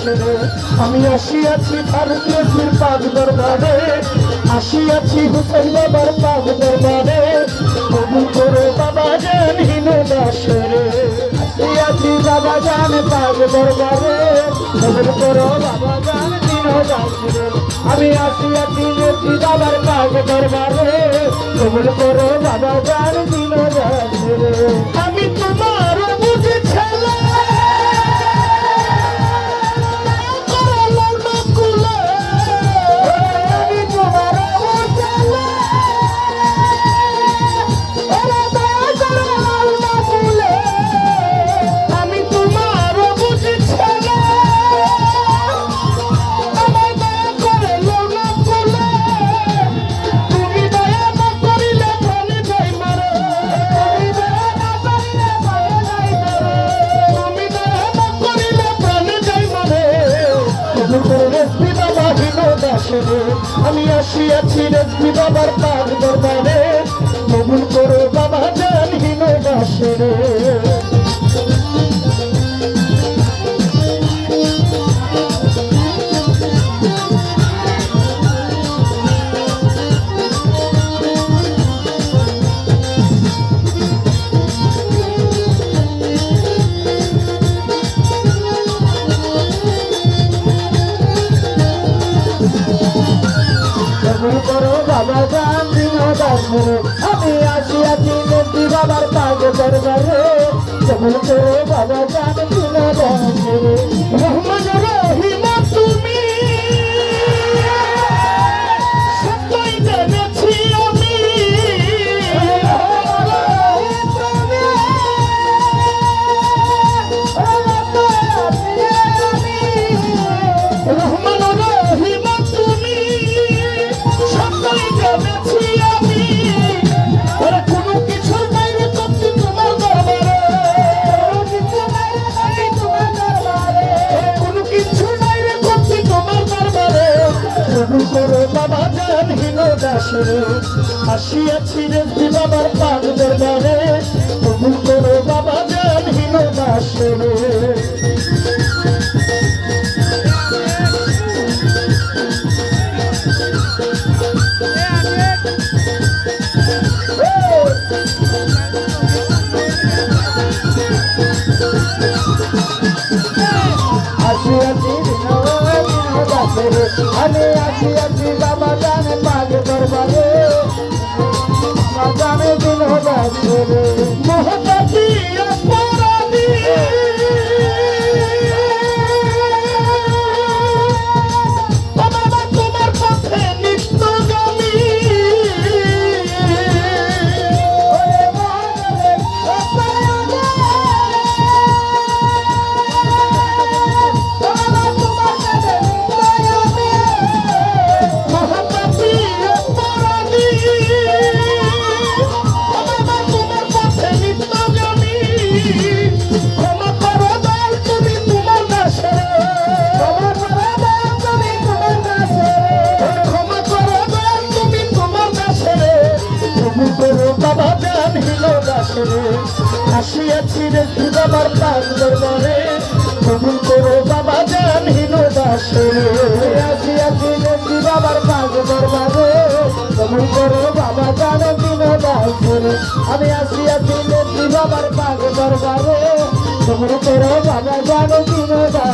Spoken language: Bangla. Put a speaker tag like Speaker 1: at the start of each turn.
Speaker 1: দাসে আমি আসিয়াছি ভারতীয় বীর পাক দরবারে আসিয়াছি হুসেন বাবার পাক দরবারে কবুল করো বাবা জান হীন দাসে আসিয়াছি বাবা জান পাক দরবারে কবুল করো বাবা জান হীন দাসে আমি আসিয়াছি নেত্রী বাবার পাক দরবারে কবুল করো বাবা জান হীন দাসে আমি তোমার বুঝি ছেলে আমি আসিয়াছি রেজবি বাবার পাক দরবারে কবুল করো বাবা জান হীন দাসে করো বাবা জান হীন দাসে আমি আসিয়াছি নেত্রী বাবার পাক দরবারে কবুল করো বাবা জান হীন দাসে রহমান রহিম তুমি সত্যই জেনেছি আমি রহমান রহিম তুমি সত্যই জেনেছি আমি ওরা কোনো কিছুর বাইরে করতে তোমার দরবারে কোনো কিছুর বাইরে করতে তোমার দরবারে কবুল করো বাবা জান হীন দাসে আসিয়াছি রেজবি বাবার পাক দরবারে কবুল করো বাবা জান হীন দাসে আমি আসিয়াছি বাবা জান পাক দরবারে বাবা জান হীন দাসে মহতাতি অপরাধী বাবা তোমার পথে নিত্যগামী বাবা জান হীন দাসে আসিয়াছি রেজবি বাবার পাক দরবারে কবুল করো বাবা জান হীন দাসে আসিয়াছি রেজবি বাবার পাক দরবারে কবুল করো বাবা জান হীন দাসে আমি আসিয়াছি রেজবি বাবার পাক দরবারে কবুল করো বাবা জান হীন দাসে